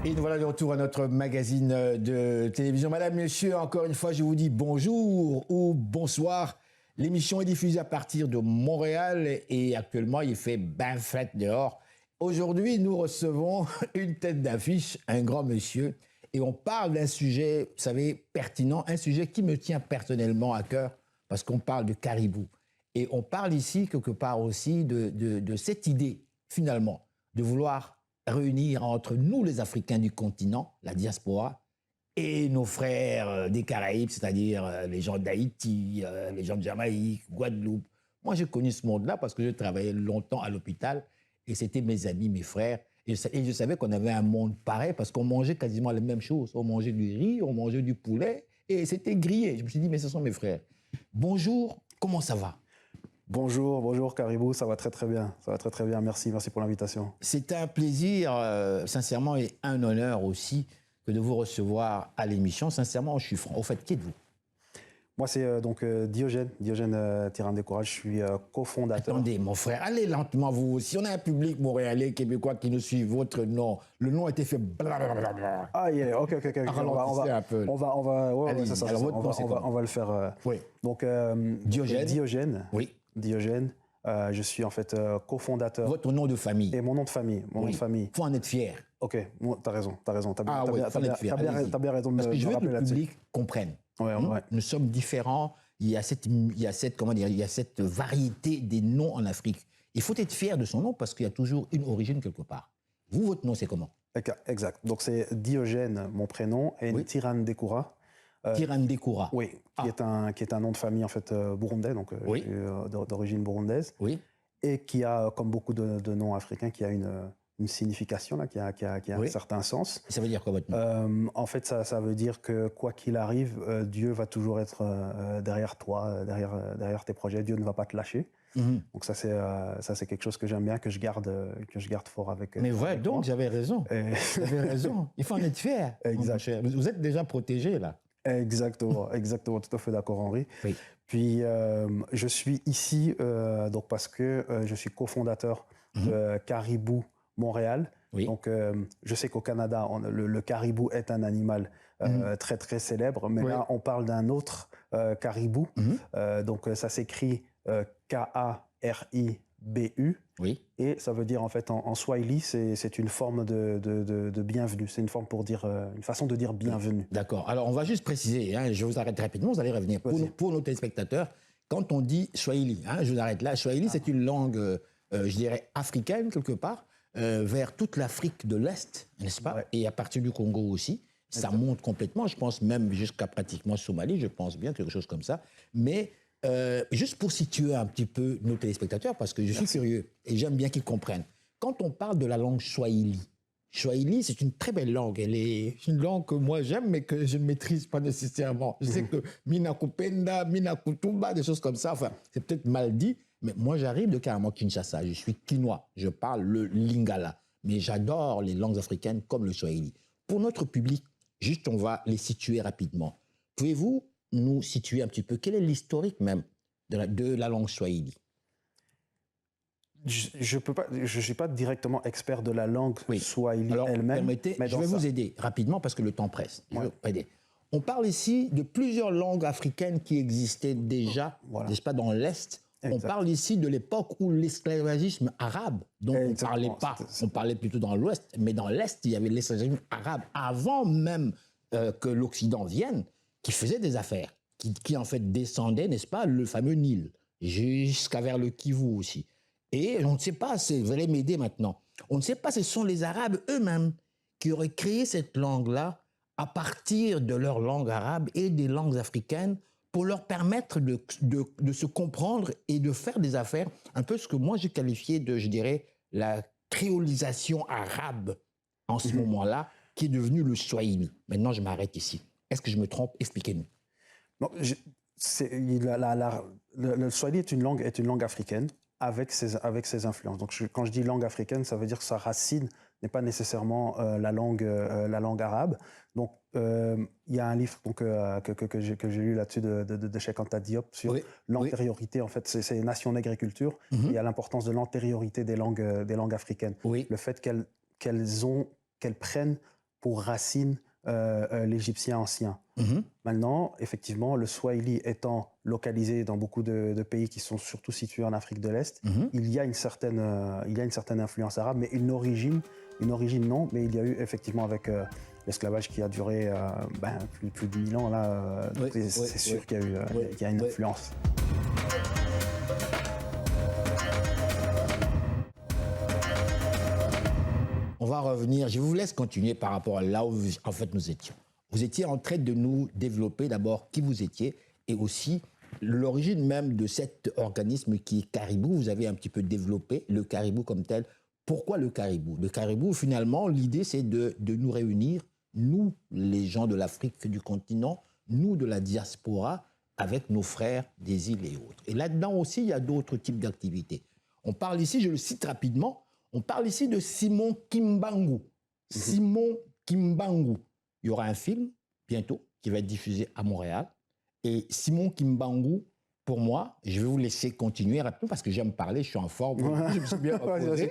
Et nous voilà de retour à notre magazine de télévision. Madame, Monsieur, encore une fois, je vous dis bonjour ou bonsoir. L'émission est diffusée à partir de Montréal et actuellement, il fait ben fête dehors. Aujourd'hui, nous recevons une tête d'affiche, un grand monsieur, et on parle d'un sujet, vous savez, pertinent, un sujet qui me tient personnellement à cœur, parce qu'on parle de caribou. Et on parle ici, quelque part aussi, de cette idée, finalement, de vouloir réunir entre nous, les Africains du continent, la diaspora, et nos frères des Caraïbes, c'est-à-dire les gens d'Haïti, les gens de Jamaïque, Guadeloupe. Moi, j'ai connu ce monde-là parce que je travaillais longtemps à l'hôpital et c'était mes amis, mes frères. Et je savais qu'on avait un monde pareil parce qu'on mangeait quasiment les mêmes choses. On mangeait du riz, on mangeait du poulet et c'était grillé. Je me suis dit, mais ce sont mes frères. Bonjour, comment ça va ? Bonjour, bonjour Caribou, ça va très très bien, ça va très très bien, merci pour l'invitation. C'est un plaisir, sincèrement, et un honneur aussi que de vous recevoir à l'émission. Sincèrement, je suis franc. Au fait, qui êtes-vous ? Moi, c'est donc Diogène Tirandécoura, je suis cofondateur. Attendez, mon frère, allez lentement, vous aussi. On a un public montréalais, québécois qui nous suit. Votre nom, le nom a été fait blablabla. Ah, yeah, ok. Ralentissez un peu. On va le faire. Oui. Donc, Diogène. Diogène. Oui. Diogène. Je suis en fait cofondateur. Votre nom de famille. Et mon nom de famille. Mon nom de famille. Faut en être fier. Ok, t'as raison. T'as bien raison de Parce que je veux que le là-dessus. public comprenne. Ouais. Nous sommes différents. Il y a cette variété des noms en Afrique. Il faut être fier de son nom parce qu'il y a toujours une origine quelque part. Vous, votre nom, c'est comment ? Exact. Donc c'est Diogène, mon prénom, et Tirandécoura. Tirandécoura. Oui, qui est un nom de famille en fait burundais, donc Oui. d'origine burundaise, Oui. et qui a, comme beaucoup de noms africains, qui a une signification là, qui a Oui. un certain sens. Ça veut dire quoi votre nom ? En fait, ça veut dire que quoi qu'il arrive, Dieu va toujours être derrière toi, derrière tes projets. Dieu ne va pas te lâcher. Donc ça c'est quelque chose que j'aime bien, que je garde fort avec. Mais voilà, avec donc moi. j'avais raison. Vous avez raison. Il faut en être fier. Exact. Vous êtes déjà protégé là. Exactement, tout à fait d'accord, Henri. Oui. Puis je suis ici donc parce que je suis cofondateur de Caribou Montréal. Oui. Donc je sais qu'au Canada, le caribou est un animal très très célèbre, mais là on parle d'un autre caribou. Donc ça s'écrit K-A-R-I-B-U. Oui. Et ça veut dire en fait en Swahili, c'est une forme de bienvenue. C'est une forme pour dire une façon de dire bienvenue. D'accord. Alors on va juste préciser. Je vous arrête rapidement. Vous allez revenir pour nos téléspectateurs. Quand on dit Swahili, je vous arrête là. Swahili, c'est une langue, je dirais africaine quelque part, vers toute l'Afrique de l'Est, n'est-ce pas ? Et à partir du Congo aussi. Ça monte complètement. Je pense même jusqu'à pratiquement Somalie. Je pense bien quelque chose comme ça. Mais juste pour situer un petit peu nos téléspectateurs, parce que je suis curieux et j'aime bien qu'ils comprennent. Quand on parle de la langue Swahili, Swahili, c'est une très belle langue. Elle est une langue que moi j'aime, mais que je ne maîtrise pas nécessairement. Je sais que Mina Kupenda, Mina Kutumba, des choses comme ça, enfin, c'est peut-être mal dit, mais moi j'arrive de carrément Kinshasa. Je suis quinois, je parle le lingala, mais j'adore les langues africaines comme le Swahili. Pour notre public, juste on va les situer rapidement. Pouvez-vous nous situer un petit peu, quel est l'historique même de la langue Swahili ? Je suis pas directement expert de la langue Swahili elle-même. Mais je vais vous aider rapidement parce que le temps presse. Je vais vous aider. On parle ici de plusieurs langues africaines qui existaient déjà, n'est-ce pas, dans l'Est. Exact. On parle ici de l'époque où l'esclavagisme arabe, dont on ne parlait pas, on parlait plutôt dans l'Ouest, mais dans l'Est, il y avait l'esclavagisme arabe avant même que l'Occident vienne, qui faisait des affaires, qui en fait descendait, n'est-ce pas, le fameux Nil, jusqu'à vers le Kivu aussi. Et on ne sait pas, vous allez m'aider maintenant, on ne sait pas, ce sont les Arabes eux-mêmes qui auraient créé cette langue-là à partir de leur langue arabe et des langues africaines pour leur permettre de se comprendre et de faire des affaires, un peu ce que moi j'ai qualifié de, je dirais, la créolisation arabe en ce moment-là, qui est devenue le Swahili. Maintenant, je m'arrête ici. Est-ce que je me trompe ? Expliquez-nous. Non, le Swahili est une langue africaine avec ses influences. Donc quand je dis langue africaine, ça veut dire que sa racine n'est pas nécessairement la langue arabe. Donc il y a un livre donc, que j'ai lu là-dessus de Cheikh Anta Diop sur l'antériorité. En fait, c'est Nation Nègre et Culture. Il y a l'importance de l'antériorité des langues africaines. Le fait qu'elles prennent pour racine l'égyptien ancien. Maintenant, effectivement, le swahili étant localisé dans beaucoup de pays qui sont surtout situés en Afrique de l'Est, il y a une certaine influence arabe, mais une origine non, mais il y a eu effectivement avec l'esclavage qui a duré plus de 1000 ans, là, c'est sûr qu'il y a une influence. On va revenir, je vous laisse continuer par rapport à là où en fait nous étions. Vous étiez en train de nous développer d'abord qui vous étiez et aussi l'origine même de cet organisme qui est Caribou. Vous avez un petit peu développé le Caribou comme tel. Pourquoi le Caribou? Le Caribou, finalement, l'idée c'est de nous réunir, nous les gens de l'Afrique du continent, nous de la diaspora, avec nos frères des îles et autres. Et là-dedans aussi, il y a d'autres types d'activités. On parle ici, je le cite rapidement, on parle ici de Simon Kimbangu. Simon Kimbangu. Il y aura un film bientôt qui va être diffusé à Montréal. Et Simon Kimbangu, pour moi, je vais vous laisser continuer rapidement parce que j'aime parler, je suis en forme, je me suis bien reposé.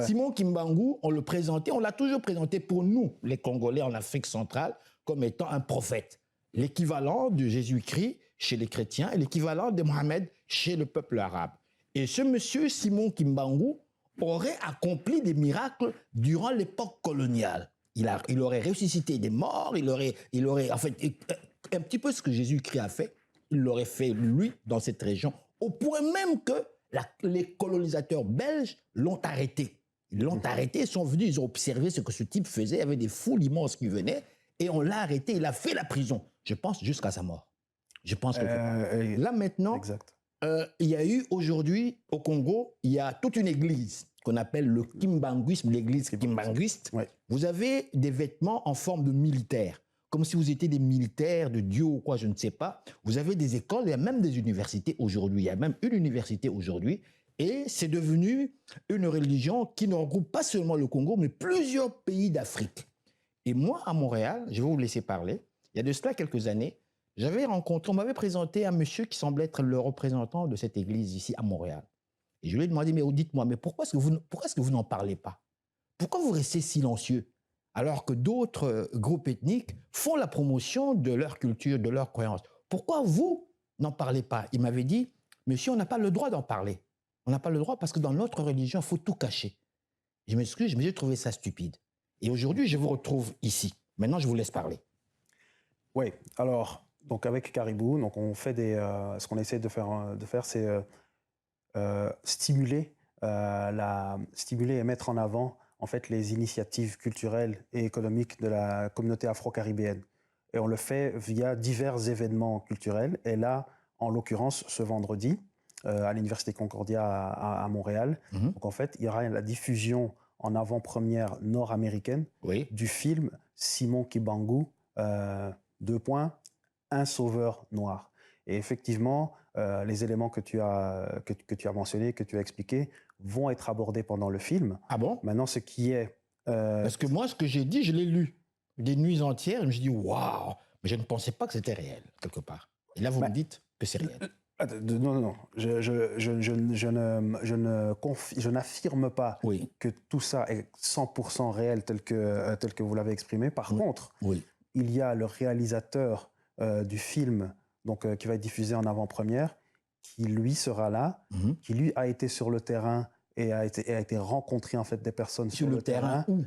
Simon Kimbangu, on l'a toujours présenté pour nous, les Congolais en Afrique centrale, comme étant un prophète. L'équivalent de Jésus-Christ chez les chrétiens et l'équivalent de Mohamed chez le peuple arabe. Et ce monsieur, Simon Kimbangu, aurait accompli des miracles durant l'époque coloniale. Il aurait ressuscité des morts, il aurait en fait, un petit peu ce que Jésus-Christ a fait, il l'aurait fait, lui, dans cette région, au point même que les colonisateurs belges l'ont arrêté. Ils l'ont arrêté, ils sont venus, ils ont observé ce que ce type faisait, il y avait des foules immenses qui venaient, et on l'a arrêté, il a fait la prison, je pense, jusqu'à sa mort. Je pense que... Là, maintenant, il y a eu aujourd'hui, au Congo, il y a toute une église qu'on appelle le kimbanguisme, l'église kimbanguiste. Ouais. Vous avez des vêtements en forme de militaires, comme si vous étiez des militaires de Dieu ou quoi, je ne sais pas. Vous avez des écoles, il y a même des universités aujourd'hui. Il y a même une université aujourd'hui. Et c'est devenu une religion qui ne regroupe pas seulement le Congo, mais plusieurs pays d'Afrique. Et moi, à Montréal, je vais vous laisser parler, il y a de cela quelques années, on m'avait présenté un monsieur qui semblait être le représentant de cette église ici à Montréal. Et je lui ai demandé, mais dites-moi, mais pourquoi est-ce que vous n'en parlez pas? Pourquoi vous restez silencieux alors que d'autres groupes ethniques font la promotion de leur culture, de leurs croyances? Pourquoi vous n'en parlez pas? Il m'avait dit, monsieur, on n'a pas le droit d'en parler. On n'a pas le droit parce que dans notre religion, il faut tout cacher. Je m'excuse, mais j'ai trouvé ça stupide. Et aujourd'hui, je vous retrouve ici. Maintenant, je vous laisse parler. Oui, alors, donc avec Caribou, donc on fait ce qu'on essaie de faire c'est stimuler et mettre en avant en fait les initiatives culturelles et économiques de la communauté afro-caribéenne. Et on le fait via divers événements culturels. Et là, en l'occurrence, ce vendredi, à l'Université Concordia à Montréal, donc en fait, il y aura la diffusion en avant-première nord-américaine du film Simon Kimbangu, un sauveur noir. Et effectivement, les éléments que tu as mentionnés, que tu as expliqués, vont être abordés pendant le film. Ah bon? Maintenant, ce qui est... Parce que moi, ce que j'ai dit, je l'ai lu des nuits entières, et je me suis dit, waouh, mais je ne pensais pas que c'était réel, quelque part. Et là, vous me dites que c'est réel. Non. Je n'affirme pas que tout ça est 100% réel tel que vous l'avez exprimé. Par contre, il y a le réalisateur du film donc, qui va être diffusé en avant-première, qui lui sera là, qui lui a été sur le terrain et a été rencontré en fait des personnes sur le terrain. Où?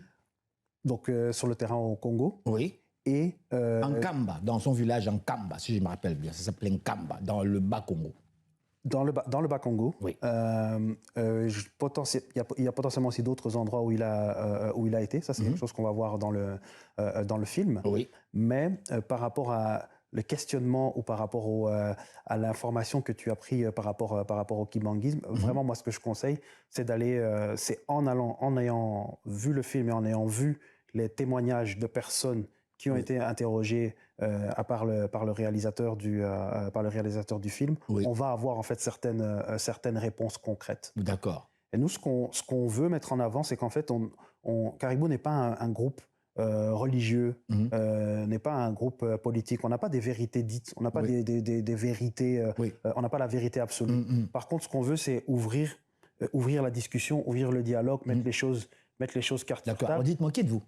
Donc sur le terrain au Congo. Oui. Et en Kamba, dans son village en Kamba, si je me rappelle bien, ça s'appelait Nkamba, dans le Bas-Congo. Dans le Bas-Congo. Oui. Il y a potentiellement aussi d'autres endroits où il a été. Ça, c'est quelque chose qu'on va voir dans le film. Oui. Mais par rapport à le questionnement ou par rapport à l'information que tu as pris par rapport au kimbanguisme, vraiment, moi, ce que je conseille, c'est d'aller, c'est en ayant vu le film et en ayant vu les témoignages de personnes qui ont été interrogées par le réalisateur du film, on va avoir en fait certaines réponses concrètes. D'accord. Et nous, ce qu'on veut mettre en avant, c'est qu'en fait, Caribou n'est pas un groupe religieux, n'est pas un groupe politique. On n'a pas des vérités dites, on n'a pas des vérités, on n'a pas la vérité absolue. Par contre, ce qu'on veut, c'est ouvrir la discussion, ouvrir le dialogue, mettre les choses carte sur table. D'accord. Dites-moi, qui êtes-vous?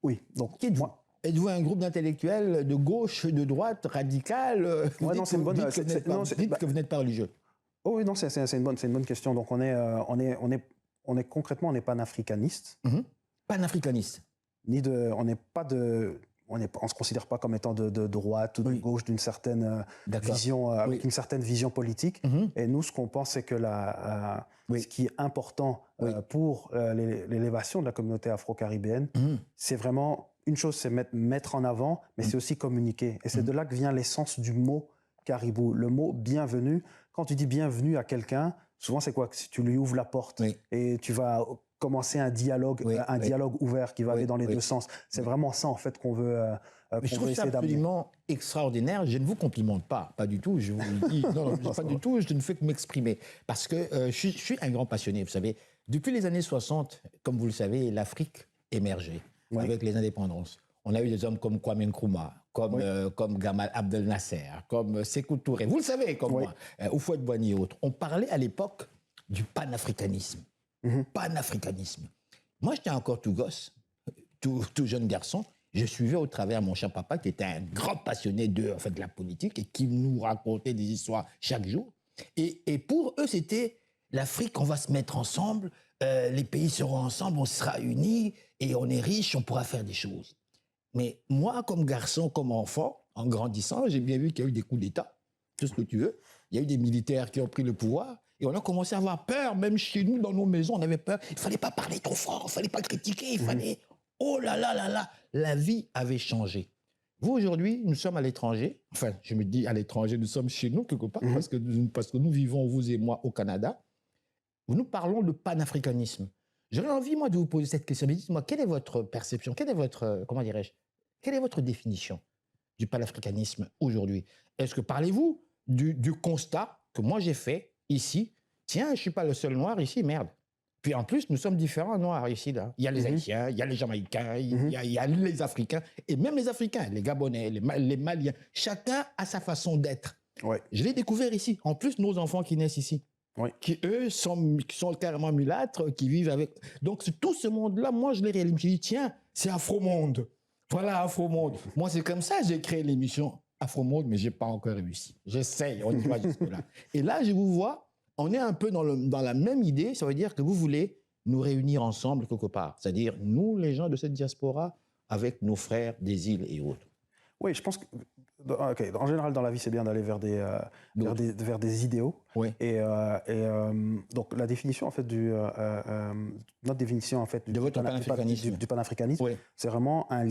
Oui, donc Qui êtes-vous? moi, Êtes-vous un groupe d'intellectuels de gauche, de droite, radical? ouais, non, c'est une bonne. Dites que vous n'êtes pas religieux. Oh oui, non, c'est une bonne question. Donc on est concrètement, on n'est pas panafricaniste, Panafricaniste. on n'est pas de, on se considère pas comme étant de droite ou de Oui. gauche d'une certaine D'accord. vision, avec Oui. une certaine vision politique. Et nous, ce qu'on pense, c'est que Oui. ce qui est important Oui. pour l'élévation de la communauté afro-caribéenne, c'est vraiment une chose, c'est mettre en avant, mais c'est aussi communiquer. Et c'est de là que vient l'essence du mot caribou, le mot bienvenue. Quand tu dis bienvenue à quelqu'un, souvent c'est quoi? Si tu lui ouvres la porte et tu vas commencer un dialogue ouvert qui va aller dans les deux sens. C'est vraiment ça en fait qu'on veut. Mais je trouve ça absolument extraordinaire. Je ne vous complimente pas du tout. Je vous le dis, non, pas du tout. Je ne fais que m'exprimer parce que je suis un grand passionné. Vous savez, depuis les années 60, comme vous le savez, l'Afrique émergeait avec les indépendances. On a eu des hommes comme Kwame Nkrumah, comme Gamal Abdel Nasser, comme Sékou Touré. Vous le savez, comme moi, Houphouët-Boigny et autres. On parlait à l'époque du panafricanisme. Panafricanisme. Moi, j'étais encore tout gosse, tout jeune garçon. Je suivais au travers mon cher papa, qui était un grand passionné de la politique et qui nous racontait des histoires chaque jour. Et pour eux, c'était l'Afrique, on va se mettre ensemble, les pays seront ensemble, on sera unis et on est riche, on pourra faire des choses. Mais moi, comme garçon, comme enfant, en grandissant, j'ai bien vu qu'il y a eu des coups d'État, tout ce que tu veux. Il y a eu des militaires qui ont pris le pouvoir et on a commencé à avoir peur, même chez nous, dans nos maisons, on avait peur. Il ne fallait pas parler trop fort, il ne fallait pas critiquer, il fallait... Oh là là là là, la vie avait changé. Vous, aujourd'hui, nous sommes à l'étranger. Enfin, je me dis à l'étranger, nous sommes chez nous quelque part, parce que nous vivons, vous et moi, au Canada. Nous parlons de panafricanisme. J'aurais envie, moi, de vous poser cette question. Mais dites-moi, quelle est votre perception? Quelle est votre, comment dirais-je, quelle est votre définition du panafricanisme aujourd'hui? Est-ce que parlez-vous du constat que moi j'ai fait ici? Tiens, je ne suis pas le seul noir ici, merde. Puis en plus, nous sommes différents noirs ici. Là. Il y a les Haïtiens, il y a les Jamaïcains, il y a les Africains, et même les Africains, les Gabonais, les Maliens. Chacun a sa façon d'être. Ouais. Je l'ai découvert ici. En plus, nos enfants qui naissent ici, qui eux sont carrément mulâtres, qui vivent avec... Donc tout ce monde-là, moi je l'ai réalisé. Je me suis dit, tiens, c'est Afro-Monde. Voilà, Afro-Monde. Moi, c'est comme ça que j'ai créé l'émission Afro-Monde, mais je n'ai pas encore réussi. J'essaye, on y va jusque-là. Et là, je vous vois, on est un peu dans la même idée, ça veut dire que vous voulez nous réunir ensemble quelque part. C'est-à-dire, nous, les gens de cette diaspora, avec nos frères des îles et autres. Oui, je pense que, en général, dans la vie, c'est bien d'aller vers des idéaux. Oui. Et donc, la définition, en fait, notre définition, en fait, du panafricanisme, c'est vraiment un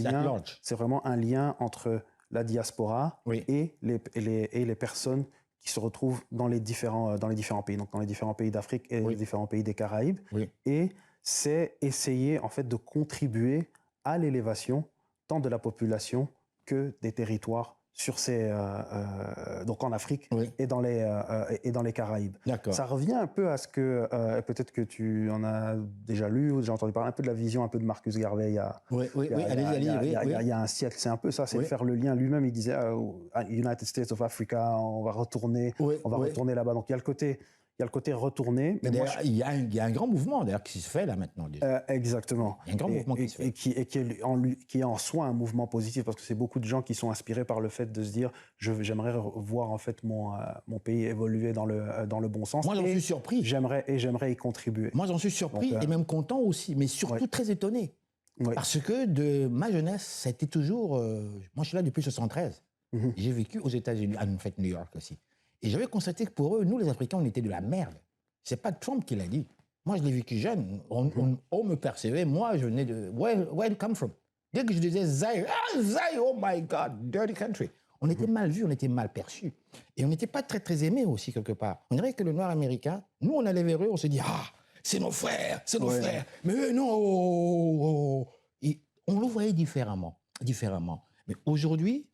lien entre la diaspora et les personnes qui se retrouvent dans les différents pays, donc dans les différents pays d'Afrique et les différents pays des Caraïbes. Et c'est essayer, en fait, de contribuer à l'élévation tant de la population que des territoires sur donc en Afrique et dans les Caraïbes. Ça revient un peu à ce que, peut-être que tu en as déjà lu ou déjà entendu parler, un peu de la vision un peu de Marcus Garvey il y a un siècle. C'est un peu ça, c'est de faire le lien. Lui-même, il disait United States of Africa, on va retourner là-bas. Donc il y a le côté retourné. Mais d'ailleurs, il y a un grand mouvement d'ailleurs qui se fait là maintenant. Exactement. Il y a un grand mouvement qui se fait. Qui est en soi un mouvement positif, parce que c'est beaucoup de gens qui sont inspirés par le fait de se dire j'aimerais voir en fait mon pays évoluer dans le bon sens. Moi, j'en suis surpris. J'aimerais y contribuer. Moi, j'en suis surpris. Donc, et même content aussi, mais surtout très étonné. Parce que de ma jeunesse, ça a été toujours... moi, je suis là depuis 1973. J'ai vécu aux États-Unis, en fait, New York aussi. Et j'avais constaté que pour eux, nous, les Africains, on était de la merde. C'est pas Trump qui l'a dit. Moi, je l'ai vécu jeune. On me percevait. Moi, je venais de... Where you come from? Dès que je disais Zaire, Zaire, oh my God, dirty country. On était mal vus, on était mal perçus. Et on n'était pas très, très aimés aussi, quelque part. On dirait que le noir américain, nous, on allait vers eux, on se dit, c'est nos frères, c'est nos frères. Mais eux, non. Et on le voyait différemment. Mais aujourd'hui,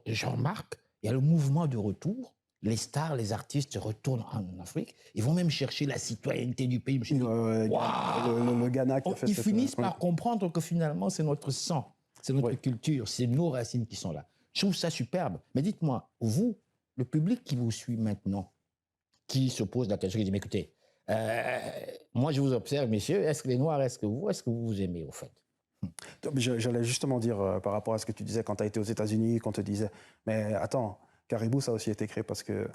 je remarque, il y a le mouvement de retour. Les stars, les artistes retournent en Afrique. Ils vont même chercher la citoyenneté du pays. Le Ghana qui a fait Ils finissent par comprendre que finalement, c'est notre sang, c'est notre culture, c'est nos racines qui sont là. Je trouve ça superbe. Mais dites-moi, vous, le public qui vous suit maintenant, qui se pose la question, qui dit, mais écoutez, moi je vous observe, messieurs, est-ce que les Noirs, est-ce que vous aimez au fait? J'allais justement dire, par rapport à ce que tu disais quand tu as été aux États-Unis, qu'on te disait, mais attends, Caribou, ça a aussi été créé parce que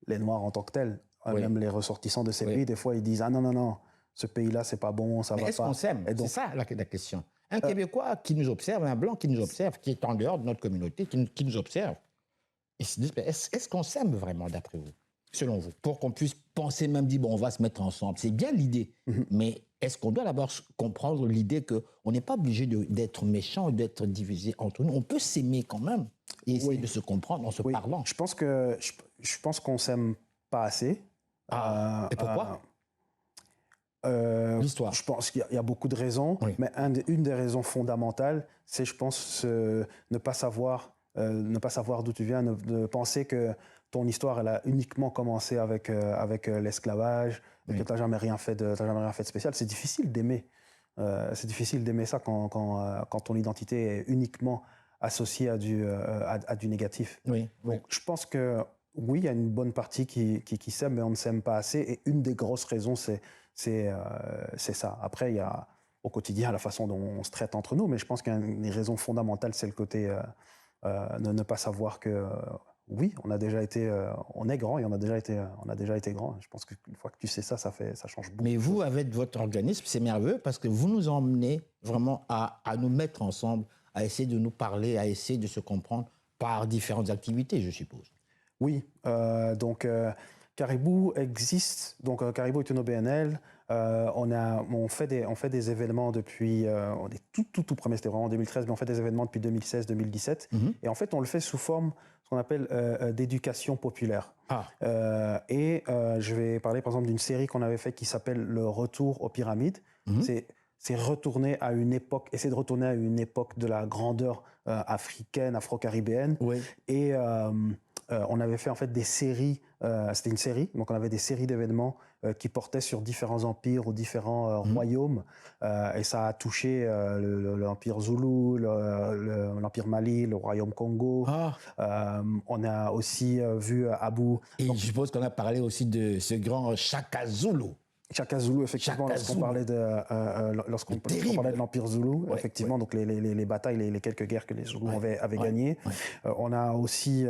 les Noirs en tant que tels, Oui. même les ressortissants de ces Oui. pays, des fois, ils disent, ah non, non, non, ce pays-là, c'est pas bon, ça Mais va est-ce pas. qu'on s'aime? Et donc, C'est ça la question. Un Québécois qui nous observe, un Blanc qui nous observe, qui est en dehors de notre communauté, qui nous observe, est-ce qu'on s'aime vraiment d'après vous, selon vous, pour qu'on puisse penser même dire, bon, on va se mettre ensemble. C'est bien l'idée, mais est-ce qu'on doit d'abord comprendre l'idée qu'on n'est pas obligé d'être méchant ou d'être divisé entre nous? On peut s'aimer quand même et essayer de se comprendre en se parlant. je pense qu'on s'aime pas assez. Et pourquoi? L'histoire. Je pense qu'il y a beaucoup de raisons, mais une des raisons fondamentales, c'est, je pense, ne pas savoir d'où tu viens, de penser que ton histoire, elle a uniquement commencé avec l'esclavage, et que tu n'as jamais rien fait de spécial. C'est difficile d'aimer. C'est difficile d'aimer ça quand ton identité est uniquement associée à du négatif. Donc, je pense que oui, il y a une bonne partie qui s'aime, mais on ne s'aime pas assez. Et une des grosses raisons, c'est ça. Après, il y a au quotidien la façon dont on se traite entre nous, mais je pense qu'une raison fondamentale, c'est le côté ne pas savoir que oui, on a déjà été, on est grand et on a déjà été grand. Je pense qu'une fois que tu sais ça, ça change beaucoup. Mais vous, avec votre organisme, c'est merveilleux parce que vous nous emmenez vraiment à nous mettre ensemble, à essayer de nous parler, à essayer de se comprendre par différentes activités, je suppose. Oui, donc Caribou existe. Donc Caribou est une OBNL. On fait des événements depuis, on est tout premier, c'était vraiment en 2013, mais on fait des événements depuis 2016-2017. Et en fait, on le fait sous forme, ce qu'on appelle d'éducation populaire. Je vais parler par exemple d'une série qu'on avait faite qui s'appelle Le Retour aux pyramides. C'est retourner à une époque, essayer de retourner à une époque de la grandeur africaine, afro-caribéenne. Et on avait fait en fait des séries, c'était une série, donc on avait des séries d'événements qui portaient sur différents empires ou différents royaumes, et ça a touché l'empire Zoulou, l'empire Mali, le royaume Congo. On a aussi vu Abu. Et je suppose qu'on a parlé aussi de ce grand Shaka Zulu. Shaka Zulu, effectivement, lorsqu'on parlait de l'Empire Zoulou, effectivement, donc les batailles, les quelques guerres que les Zoulous avaient gagnées. On a aussi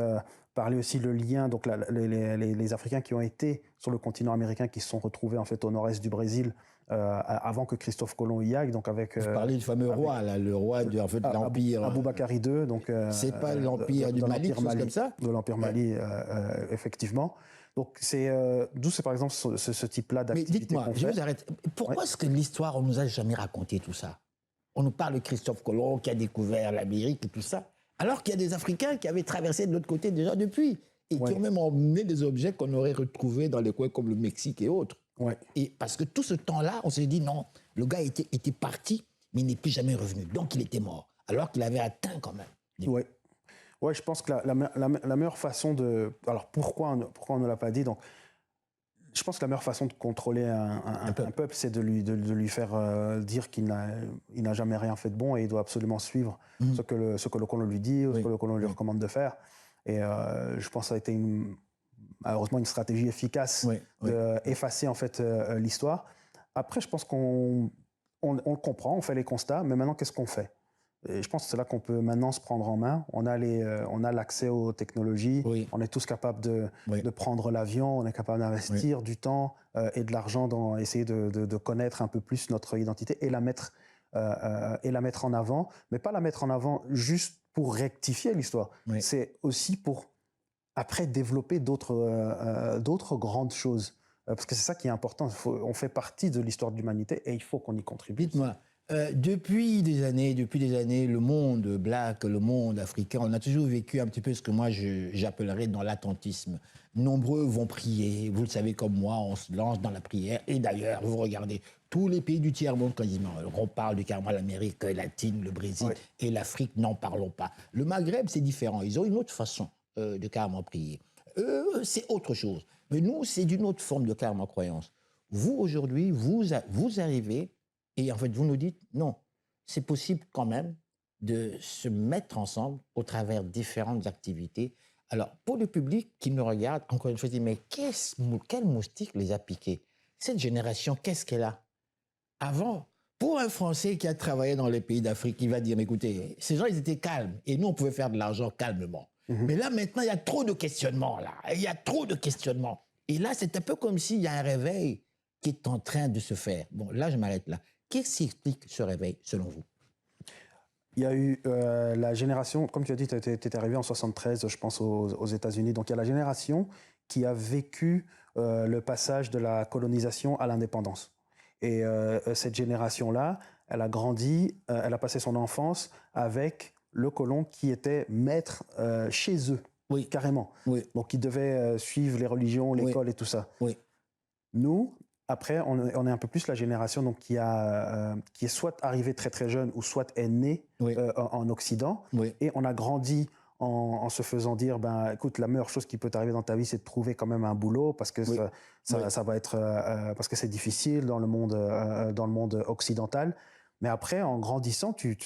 parlé aussi le lien, donc les Africains qui ont été sur le continent américain, qui se sont retrouvés en fait au nord-est du Brésil avant que Christophe Colomb y aille. Donc avec. Vous parlez du fameux roi, là, le roi de l'Empire. Aboubakari II, donc. C'est pas l'Empire du Mali, quelque chose comme ça. De l'Empire Mali, effectivement. Donc, d'où c'est par exemple ce type-là d'activité. Mais dites-moi, je vous arrête. Pourquoi est-ce que l'histoire, on ne nous a jamais raconté tout ça? On nous parle de Christophe Colomb qui a découvert l'Amérique et tout ça, alors qu'il y a des Africains qui avaient traversé de l'autre côté déjà depuis et qui ont même emmené des objets qu'on aurait retrouvés dans les coins comme le Mexique et autres. Et parce que tout ce temps-là, on s'est dit non, le gars était parti, mais il n'est plus jamais revenu. Donc, il était mort, alors qu'il avait atteint quand même. Ouais, je pense que la meilleure façon de... Alors, pourquoi on ne l'a pas dit? Donc, je pense que la meilleure façon de contrôler un peuple, c'est de lui faire dire qu'il n'a jamais rien fait de bon et il doit absolument suivre ce que le colon lui dit ou ce que le colon lui recommande de faire. Et je pense que ça a été malheureusement une stratégie efficace d'effacer en fait l'histoire. Après, je pense qu'on le comprend, on fait les constats, mais maintenant, qu'est-ce qu'on fait? Et je pense que c'est là qu'on peut maintenant se prendre en main. On a l'accès aux technologies. On est tous capables de prendre l'avion. On est capable d'investir du temps et de l'argent dans essayer de connaître un peu plus notre identité et la mettre en avant. Mais pas la mettre en avant juste pour rectifier l'histoire. C'est aussi pour après développer d'autres grandes choses. Parce que c'est ça qui est important. On fait partie de l'histoire de l'humanité et il faut qu'on y contribue. Dites-moi. Depuis des années, le monde black, le monde africain, on a toujours vécu un petit peu ce que moi j'appellerais dans l'attentisme. Nombreux vont prier, vous le savez comme moi, on se lance dans la prière. Et d'ailleurs, vous regardez, tous les pays du tiers-monde quasiment, on parle du carrément l'Amérique latine, le Brésil et l'Afrique, n'en parlons pas. Le Maghreb, c'est différent, ils ont une autre façon de carrément prier. Eux, c'est autre chose. Mais nous, c'est d'une autre forme de carrément croyance. Vous, aujourd'hui, vous arrivez... Et en fait, vous nous dites, non, c'est possible quand même de se mettre ensemble au travers différentes activités. Alors, pour le public qui nous regarde, encore une fois, dit, mais quel moustique les a piqués? Cette génération, qu'est-ce qu'elle a? Avant, Pour un Français qui a travaillé dans les pays d'Afrique, il va dire, mais écoutez, ces gens, ils étaient calmes. Et nous, on pouvait faire de l'argent calmement. Mais là, maintenant, il y a trop de questionnements, là. Il y a trop de questionnements. Et là, c'est un peu comme s'il y a un réveil qui est en train de se faire. Bon, là, je m'arrête là. Qu'est-ce qui explique ce réveil, selon vous? Il y a eu la génération, comme tu as dit, tu étais arrivé en 73, je pense, aux États-Unis. Donc, il y a la génération qui a vécu le passage de la colonisation à l'indépendance. Et cette génération-là, elle a grandi, elle a passé son enfance avec le colon qui était maître chez eux, Oui. carrément. Oui. Donc, il devait suivre les religions, l'école et tout ça. Oui. Nous, après, on est un peu plus la génération donc, qui est soit arrivée très très jeune ou soit est née Oui. en Occident. Oui. Et on a grandi en se faisant dire, ben, écoute, la meilleure chose qui peut t'arriver dans ta vie, c'est de trouver quand même un boulot parce que Oui. ça va être parce que c'est difficile dans le monde occidental. Mais après, en grandissant, tu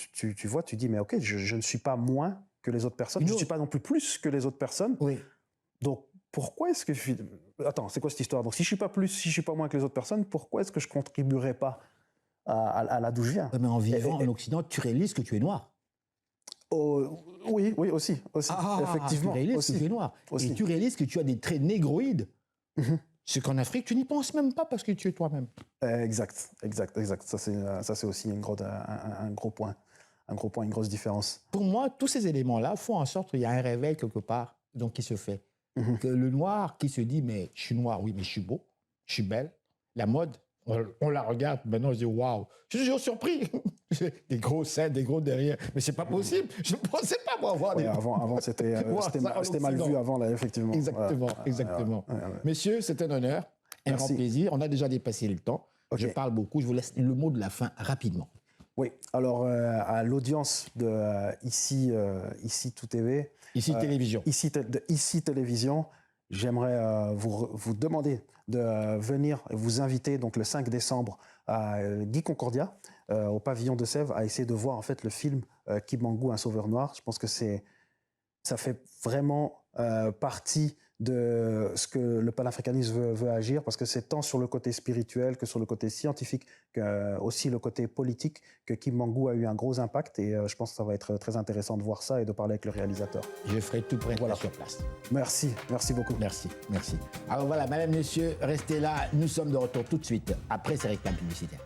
vois, tu dis, mais ok, je ne suis pas moins que les autres personnes, je ne suis pas non plus plus que les autres personnes. Oui. Donc, pourquoi est-ce que je suis... Attends, c'est quoi cette histoire? Donc, si je suis pas plus, si je suis pas moins que les autres personnes, pourquoi est-ce que je contribuerais pas à là d'où je viens? Mais en vivant en Occident, tu réalises que tu es noir. Oui, aussi, effectivement. Tu réalises aussi, que tu es noir. aussi. Et tu réalises que tu as des traits négroïdes. Ce qu'en Afrique, tu n'y penses même pas parce que tu es toi-même. Exact. Ça, c'est aussi un gros point, une grosse différence. Pour moi, tous ces éléments-là font en sorte qu'il y a un réveil quelque part donc, qui se fait. Que le noir qui se dit, mais je suis noir, oui, mais je suis beau, je suis belle. La mode, on la regarde, maintenant je dis, waouh, je suis toujours surpris. Des gros seins, des gros derrière. Mais c'est pas possible. Je ne pensais pas moi avoir des... Avant, c'était mal vu avant, là, effectivement. Exactement. Messieurs, c'est un honneur, un grand plaisir. On a déjà dépassé le temps. Okay. Je parle beaucoup. Je vous laisse le mot de la fin rapidement. Oui, alors à l'audience de Ici Tout TV. Ici Télévision. Ici Télévision, j'aimerais vous demander de venir vous inviter donc, le 5 décembre à Guy Concordia, au pavillon de Sèvres, à essayer de voir en fait, le film Kimbangu, un sauveur noir. Je pense que ça fait vraiment partie de ce que le panafricanisme veut agir, parce que c'est tant sur le côté spirituel que sur le côté scientifique, que aussi le côté politique, que Kimbangu a eu un gros impact, et je pense que ça va être très intéressant de voir ça et de parler avec le réalisateur. Je ferai tout prêt sur place. Merci beaucoup. Merci. Alors voilà, madame, monsieur, restez là, nous sommes de retour tout de suite, après ces réclames publicitaires.